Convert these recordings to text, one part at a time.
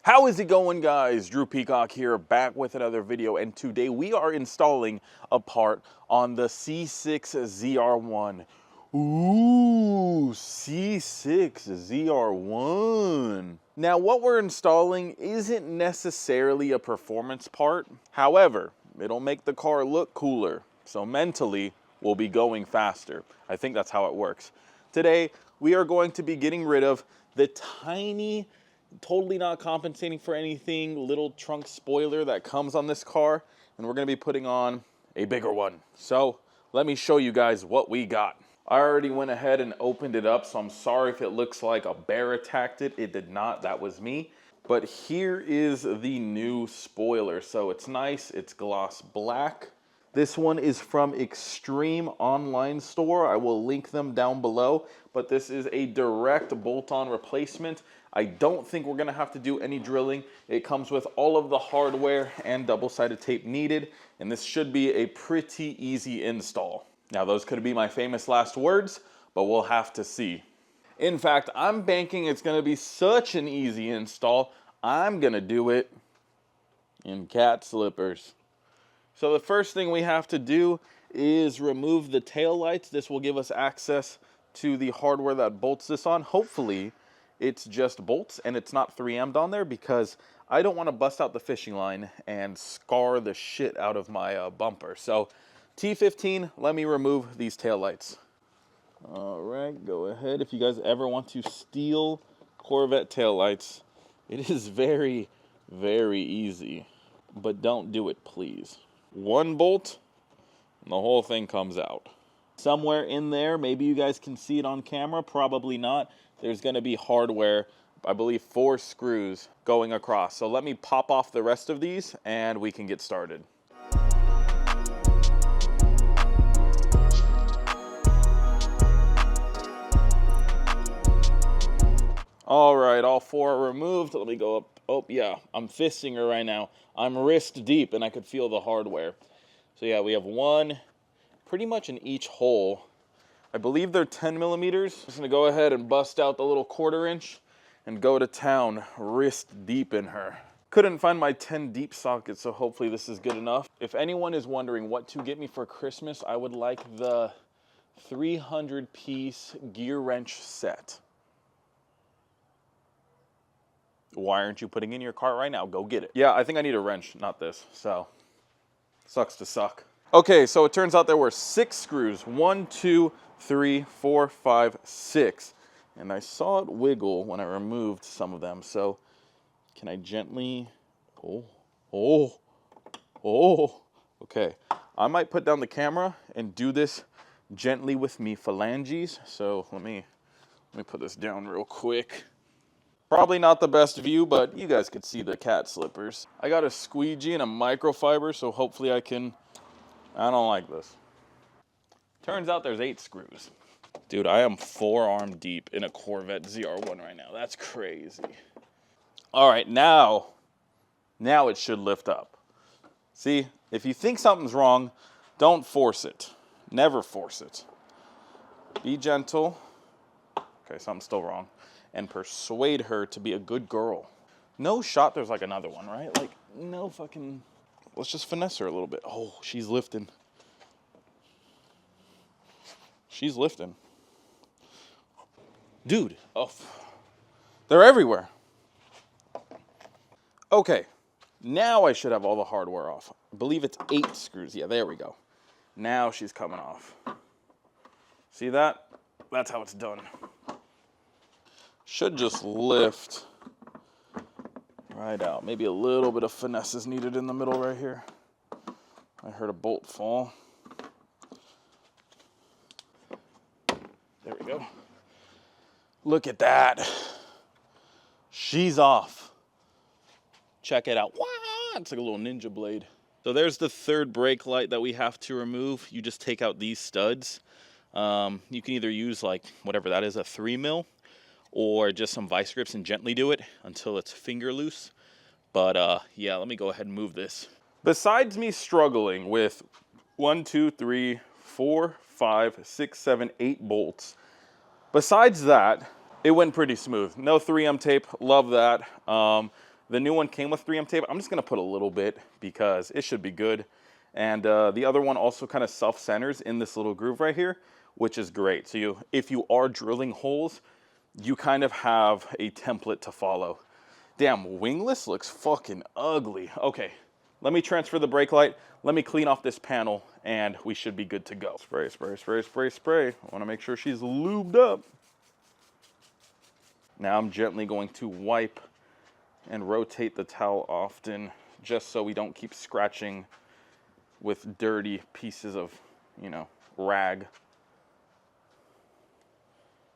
How is it going, guys? Drew Peacock here, back with another video, and today we are installing a part on the C6 ZR1. Ooh, C6 ZR1. Now, what we're installing isn't necessarily a performance part. However, it'll make the car look cooler, so mentally, we'll be going faster. I think that's how it works. Today, we are going to be getting rid of the tiny, totally not compensating for anything, little trunk spoiler that comes on this car, and we're going to be putting on a bigger one. So let me show you guys what we got. I already went ahead and opened it up, so I'm sorry if it looks like a bear attacked it. It did not, that was me. But here is the new spoiler. So it's nice, it's gloss black. This one is from Extreme Online Store. I will link them down below, but this is a direct bolt-on replacement. I don't think we're gonna have to do any drilling. It comes with all of the hardware and double-sided tape needed, and this should be a pretty easy install. Now, those could be my famous last words, but we'll have to see. In fact, I'm banking it's gonna be such an easy install, I'm gonna do it in cat slippers. So the first thing we have to do is remove the tail lights. This will give us access to the hardware that bolts this on. Hopefully, it's just bolts and it's not 3M'd on there, because I don't want to bust out the fishing line and scar the shit out of my bumper. So T15, let me remove these tail lights. All right, go ahead. If you guys ever want to steal Corvette tail lights, it is very, very easy, but don't do it, please. One bolt and the whole thing comes out. Somewhere in there, maybe you guys can see it on camera, probably not. There's gonna be hardware, I believe 4 screws going across. So let me pop off the rest of these and we can get started. All right, all 4 are removed. Let me go up. Oh yeah, I'm fisting her right now. I'm wrist deep and I could feel the hardware. So yeah, we have one pretty much in each hole. I believe they're 10 millimeters. Just gonna go ahead and bust out the little 1/4 inch and go to town, wrist deep in her. Couldn't find my 10 deep socket, so hopefully this is good enough. If anyone is wondering what to get me for Christmas, I would like the 300-piece gear wrench set. Why aren't you putting in your cart right now? Go get it. Yeah, I think I need a wrench, not this, so sucks to suck. Okay, so it turns out there were 6 screws. 1, 2, 3, 4, 5, 6. And I saw it wiggle when I removed some of them. So can I gently, okay. I might put down the camera and do this gently with me phalanges. So let me put this down real quick. Probably not the best view, but you guys could see the cat slippers. I got a squeegee and a microfiber, so hopefully I don't like this. Turns out there's 8 screws. Dude, I am forearm deep in a Corvette ZR1 right now. That's crazy. All right, now it should lift up. See, if you think something's wrong, don't force it. Never force it. Be gentle. Okay, something's still wrong. And persuade her to be a good girl. No shot there's like another one, right? Like, no fucking... Let's just finesse her a little bit. Oh, she's lifting. She's lifting. Dude, oh, they're everywhere. Okay, now I should have all the hardware off. I believe it's 8 screws. Yeah, there we go. Now she's coming off. See that? That's how it's done. Should just lift right out. Maybe a little bit of finesse is needed in the middle right here. I heard a bolt fall. There we go. Look at that. She's off. Check it out. Wah! It's like a little ninja blade. So there's the 3rd brake light that we have to remove. You just take out these studs. You can either use like whatever that is, a 3mm, or just some vice grips and gently do it until it's finger loose. But yeah, let me go ahead and move this. Besides me struggling with 1, 2, 3, 4, 5, 6, 7, 8 bolts, besides that, it went pretty smooth. No 3M tape, love that. The new one came with 3M tape. I'm just gonna put a little bit because it should be good. And the other one also kind of self-centers in this little groove right here, which is great. So if you are drilling holes, you kind of have a template to follow. Damn, wingless looks fucking ugly. Okay, let me transfer the brake light. Let me clean off this panel and we should be good to go. Spray, spray, spray, spray, spray. I wanna make sure she's lubed up. Now I'm gently going to wipe and rotate the towel often, just so we don't keep scratching with dirty pieces of, you know, rag.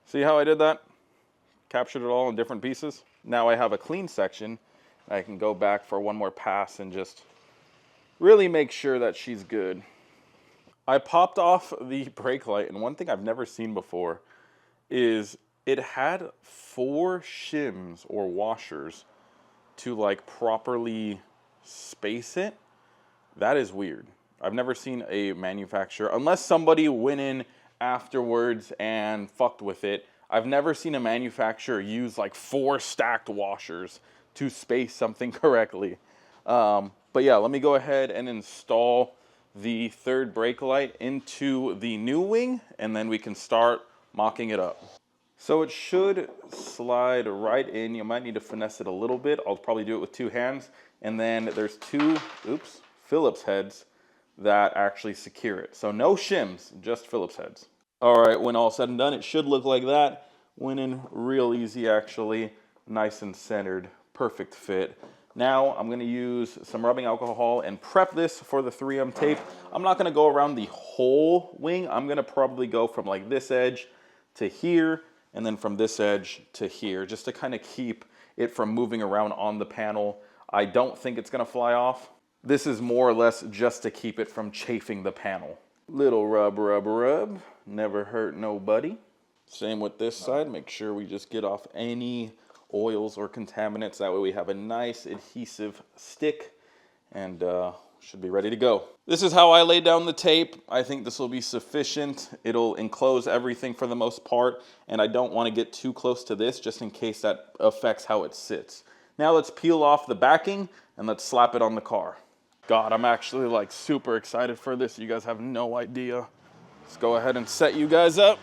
See how I did that? Captured it all in different pieces. Now I have a clean section. I can go back for one more pass and just really make sure that she's good. I popped off the brake light, and one thing I've never seen before is it had 4 shims or washers to like properly space it. That is weird. I've never seen a manufacturer, unless somebody went in afterwards and fucked with it, I've never seen a manufacturer use like 4 stacked washers to space something correctly. But yeah, let me go ahead and install the third brake light into the new wing, and then we can start mocking it up. So it should slide right in. You might need to finesse it a little bit. I'll probably do it with 2 hands. And then there's 2, Phillips heads that actually secure it. So no shims, just Phillips heads. All right, when all said and done, it should look like that. Went in real easy, actually. Nice and centered, perfect fit. Now I'm gonna use some rubbing alcohol and prep this for the 3M tape. I'm not gonna go around the whole wing. I'm gonna probably go from like this edge to here, and then from this edge to here, just to kind of keep it from moving around on the panel. I don't think it's gonna fly off. This is more or less just to keep it from chafing the panel. Little rub, rub, rub, never hurt nobody. Same with this side, make sure we just get off any oils or contaminants. That way we have a nice adhesive stick and should be ready to go. This is how I lay down the tape. I think this will be sufficient. It'll enclose everything for the most part, and I don't want to get too close to this just in case that affects how it sits. Now let's peel off the backing and let's slap it on the car. God, I'm actually like super excited for this. You guys have no idea. Let's go ahead and set you guys up.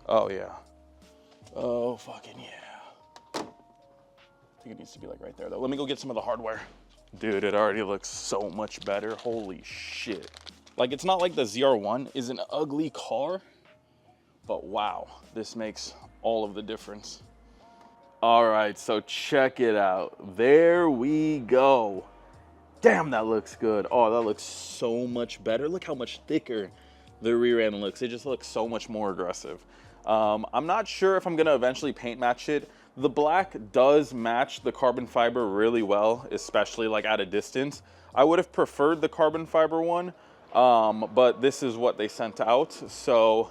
Oh yeah. Oh fucking yeah. I think it needs to be like right there though. Let me go get some of the hardware. Dude, it already looks so much better. Holy shit. Like, it's not like the ZR1 is an ugly car, but wow, this makes all of the difference. All right, so check it out. There we go. Damn, that looks good. Oh, that looks so much better. Look how much thicker the rear end looks. It just looks so much more aggressive. I'm not sure if I'm gonna eventually paint match it. The black does match the carbon fiber really well, especially like at a distance. I would have preferred the carbon fiber one, but this is what they sent out. So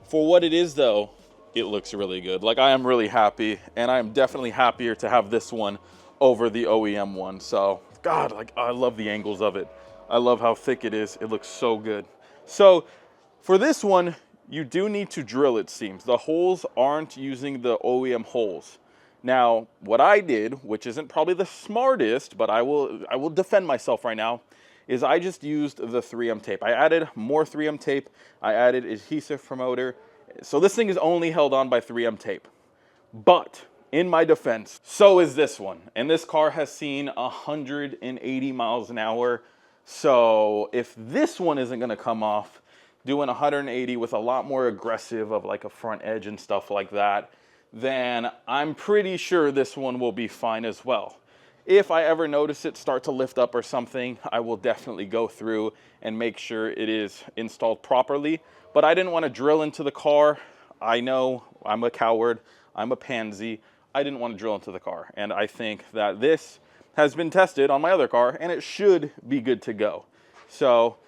for what it is though, it looks really good. Like, I am really happy, and I am definitely happier to have this one over the OEM one. So God, like, I love the angles of it. I love how thick it is. It looks so good. So for this one, you do need to drill, it seems. The holes aren't using the OEM holes. Now, what I did, which isn't probably the smartest, but I will defend myself right now, is I just used the 3M tape. I added more 3M tape. I added adhesive promoter. So this thing is only held on by 3M tape. But in my defense, so is this one. And this car has seen 180 miles an hour. So if this one isn't gonna come off, doing 180 with a lot more aggressive of like a front edge and stuff like that, then I'm pretty sure this one will be fine as well. If I ever notice it start to lift up or something, I will definitely go through and make sure it is installed properly. But I didn't want to drill into the car. I know I'm a coward, I'm a pansy. I didn't want to drill into the car. And I think that this has been tested on my other car and it should be good to go. So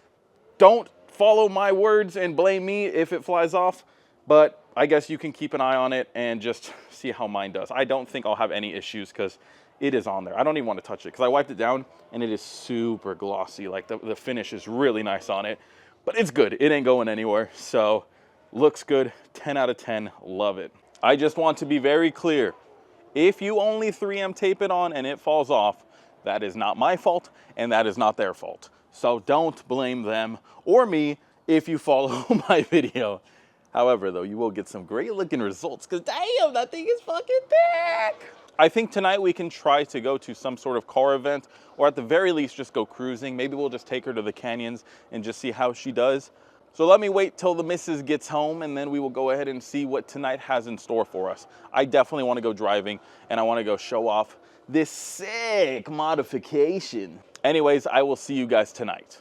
don't follow my words and blame me if it flies off, but I guess you can keep an eye on it and just see how mine does. I don't think I'll have any issues because it is on there. I don't even want to touch it because I wiped it down and it is super glossy. Like the finish is really nice on it, but it's good. It ain't going anywhere. So looks good. 10 out of 10. Love it. I just want to be very clear. If you only 3M tape it on and it falls off, that is not my fault and that is not their fault. So don't blame them or me if you follow my video. However, though, you will get some great looking results because damn, that thing is fucking thick. I think tonight we can try to go to some sort of car event, or at the very least just go cruising. Maybe we'll just take her to the canyons and just see how she does. So let me wait till the missus gets home and then we will go ahead and see what tonight has in store for us. I definitely want to go driving and I want to go show off this sick modification. Anyways, I will see you guys tonight.